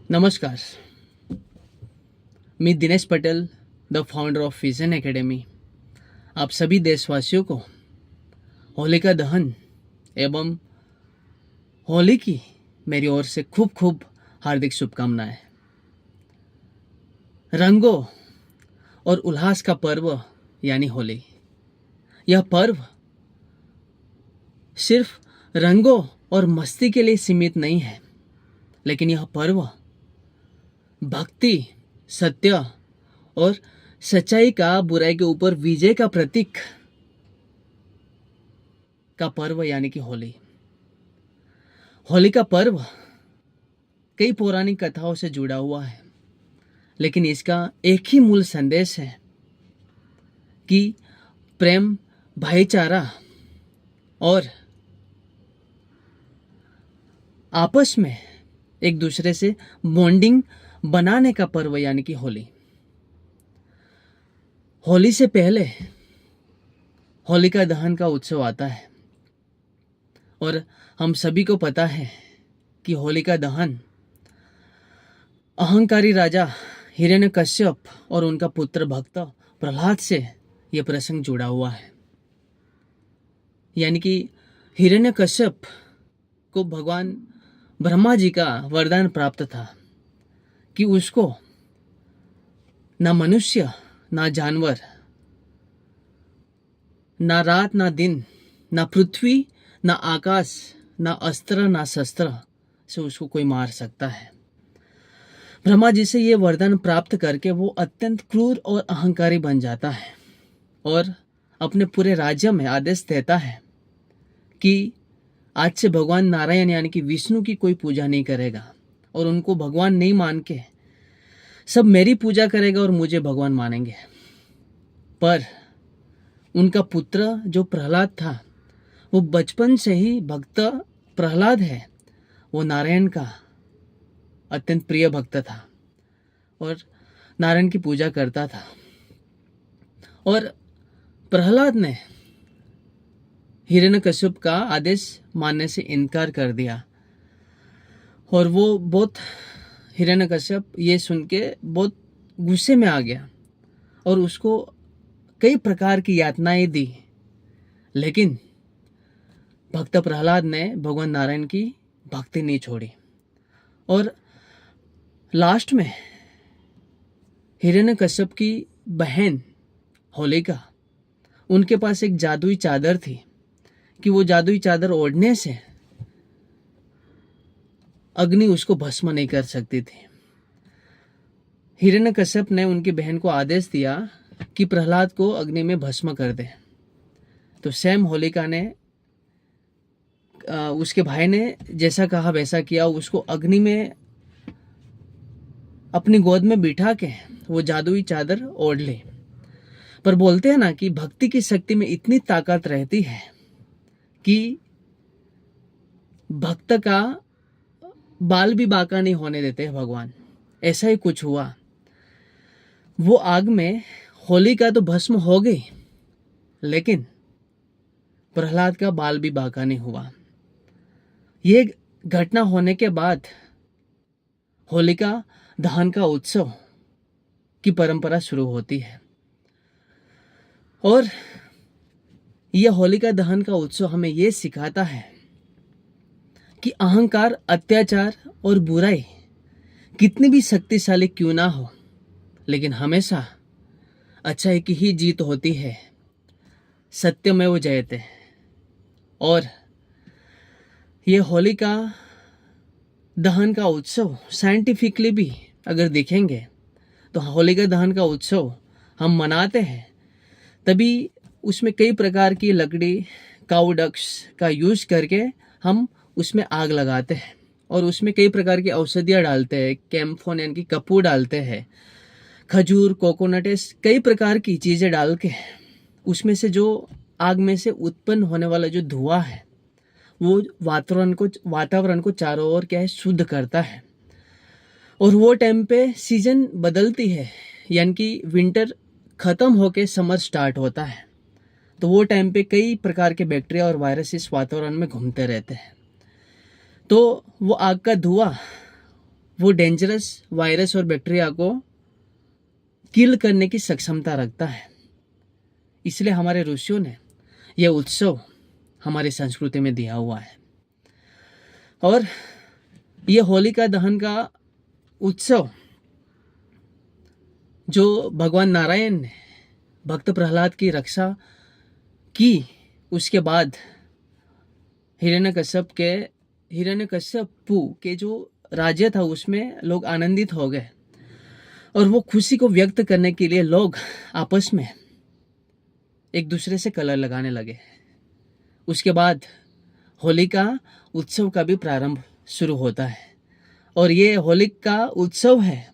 नमस्कार. मैं Dinesh Patel, the founder of vision academy, आप सभी देशवासियों को होलिका दहन एवं होली की मेरी ओर से खूब खूब हार्दिक शुभकामनाएं. रंगों और उल्लास का पर्व यानी होली. यह पर्व सिर्फ रंगों और मस्ती के लिए सीमित नहीं है, लेकिन यह पर्व भक्ति, सत्य और सच्चाई का बुराई के ऊपर विजय का प्रतीक का पर्व यानी कि होली. होली का पर्व कई पौराणिक कथाओं से जुड़ा हुआ है, लेकिन इसका एक ही मूल संदेश है कि प्रेम, भाईचारा और आपस में एक दूसरे से बॉन्डिंग बनाने का पर्व यानी कि होली. होली से पहले होलिका दहन का उत्सव आता है और हम सभी को पता है कि होलिका दहन अहंकारी राजा हिरण्यकश्यप और उनका पुत्र भक्त प्रहलाद से यह प्रसंग जुड़ा हुआ है. यानी कि हिरण्यकश्यप को भगवान ब्रह्मा जी का वरदान प्राप्त था कि उसको ना मनुष्य, ना जानवर, ना रात ना दिन, ना पृथ्वी, ना आकाश, ना अस्त्र, ना शस्त्र से उसको कोई मार सकता है. ब्रह्मा जी से ये वरदान प्राप्त करके वो अत्यंत क्रूर और अहंकारी बन जाता है और अपने पूरे राज्य में आदेश देता है कि आज से भगवान नारायण यानी कि विष्णु की कोई पूजा नहीं करेगा और उनको भगवान नहीं मान के सब मेरी पूजा करेगा और मुझे भगवान मानेंगे. पर उनका पुत्र जो प्रहलाद था, वो बचपन से ही भक्त प्रहलाद है, वो नारायण का अत्यंत प्रिय भक्त था और नारायण की पूजा करता था. और प्रहलाद ने हिरण्यकश्यप का आदेश मानने से इनकार कर दिया और वो बहुत हिरण्यकश्यप ये सुन के बहुत गुस्से में आ गया और उसको कई प्रकार की यातनाएं दी. लेकिन भक्त प्रहलाद ने भगवान नारायण की भक्ति नहीं छोड़ी और लास्ट में हिरण्यकश्यप की बहन होलिका, उनके पास एक जादुई चादर थी कि वो जादुई चादर ओढ़ने से अग्नि उसको भस्म नहीं कर सकती थी. हिरण्यकश्यप ने उनकी बहन को आदेश दिया कि प्रहलाद को अग्नि में भस्म कर दे. तो स्वयं होलिका ने उसके भाई ने जैसा कहा वैसा किया. उसको अग्नि में अपनी गोद में बिठा के वो जादुई चादर ओढ़ ली. पर बोलते हैं ना कि भक्ति की शक्ति में इतनी ताकत रहती है कि भक्त का बाल भी बांका नहीं होने देते भगवान. ऐसा ही कुछ हुआ. वो आग में होलिका तो भस्म हो गई, लेकिन प्रहलाद का बाल भी बांका नहीं हुआ. ये घटना होने के बाद होलिका दहन का उत्सव की परंपरा शुरू होती है और यह होलिका दहन का उत्सव हमें यह सिखाता है कि अहंकार, अत्याचार और बुराई कितनी भी शक्तिशाली क्यों ना हो, लेकिन हमेशा अच्छाई की ही जीत होती है. सत्यमेव जयते. और ये होलिका दहन का उत्सव साइंटिफिकली भी अगर देखेंगे तो होलिका दहन का उत्सव हम मनाते हैं तभी उसमें कई प्रकार की लकड़ी, काऊ डक्स का यूज करके हम उसमें आग लगाते हैं और उसमें कई प्रकार की औषधियाँ डालते हैं. कैम्फोन यानी कि कपूर डालते हैं, खजूर, कोकोनट, कई प्रकार की चीज़ें डाल के उसमें से जो आग में से उत्पन्न होने वाला जो धुआं है वो वातावरण को चारों ओर क्या है शुद्ध करता है. और वो टाइम पे सीजन बदलती है, यानी कि विंटर ख़त्म होके समर स्टार्ट होता है. तो वो टाइम पे कई प्रकार के बैक्टीरिया और वायरस इस वातावरण में घूमते रहते हैं. तो वो आग का धुआं वो डेंजरस वायरस और बैक्टीरिया को किल करने की सक्षमता रखता है। इसलिए हमारे ऋषियों ने यह उत्सव हमारी संस्कृति में दिया हुआ है। और ये होलिका दहन का उत्सव जो भगवान नारायण ने भक्त प्रहलाद की रक्षा की, उसके बाद हिरण्यकश्यपु के जो राज्य था उसमें लोग आनंदित हो गए और वो खुशी को व्यक्त करने के लिए लोग आपस में एक दूसरे से कलर लगाने लगे। उसके बाद होली का उत्सव का भी प्रारंभ शुरू होता है और ये होली का उत्सव है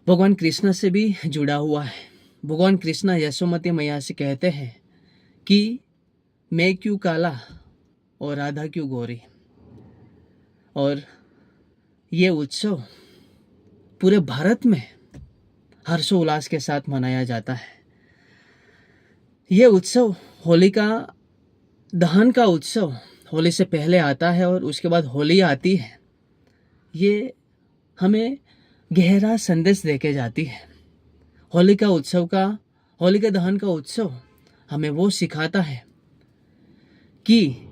भगवान कृष्ण से भी जुड़ा हुआ है। भगवान कृष्ण यशोमती मैया से कहते हैं कि मैं क्यों काला और राधा क्यों गोरी। और ये उत्सव पूरे भारत में हर्षोल्लास के साथ मनाया जाता है। ये उत्सव होली का दहन का उत्सव होली से पहले आता है और उसके बाद होली आती है। ये हमें गहरा संदेश देके जाती है। होली का दहन का उत्सव हमें वो सिखाता है कि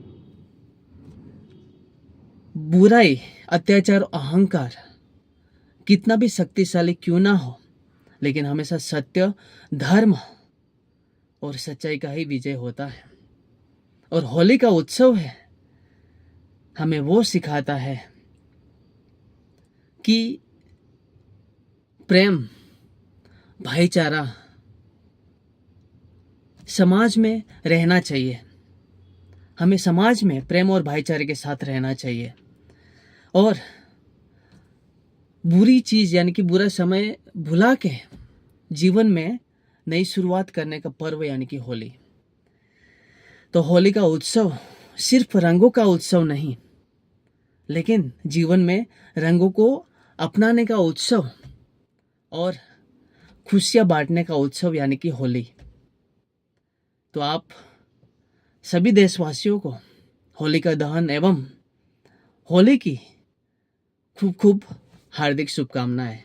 बुराई, अत्याचार, अहंकार कितना भी शक्तिशाली क्यों ना हो, लेकिन हमेशा सत्य, धर्म और सच्चाई का ही विजय होता है। और होली का उत्सव है हमें वो सिखाता है कि प्रेम, भाईचारा समाज में रहना चाहिए। हमें समाज में प्रेम और भाईचारे के साथ रहना चाहिए और बुरी चीज यानी कि बुरा समय भुला के जीवन में नई शुरुआत करने का पर्व यानी कि होली। तो होली का उत्सव सिर्फ रंगों का उत्सव नहीं, लेकिन जीवन में रंगों को अपनाने का उत्सव और खुशियां बांटने का उत्सव यानी कि होली। तो आप सभी देशवासियों को होलिका दहन एवं होली की खूब खूब हार्दिक शुभकामनाएं।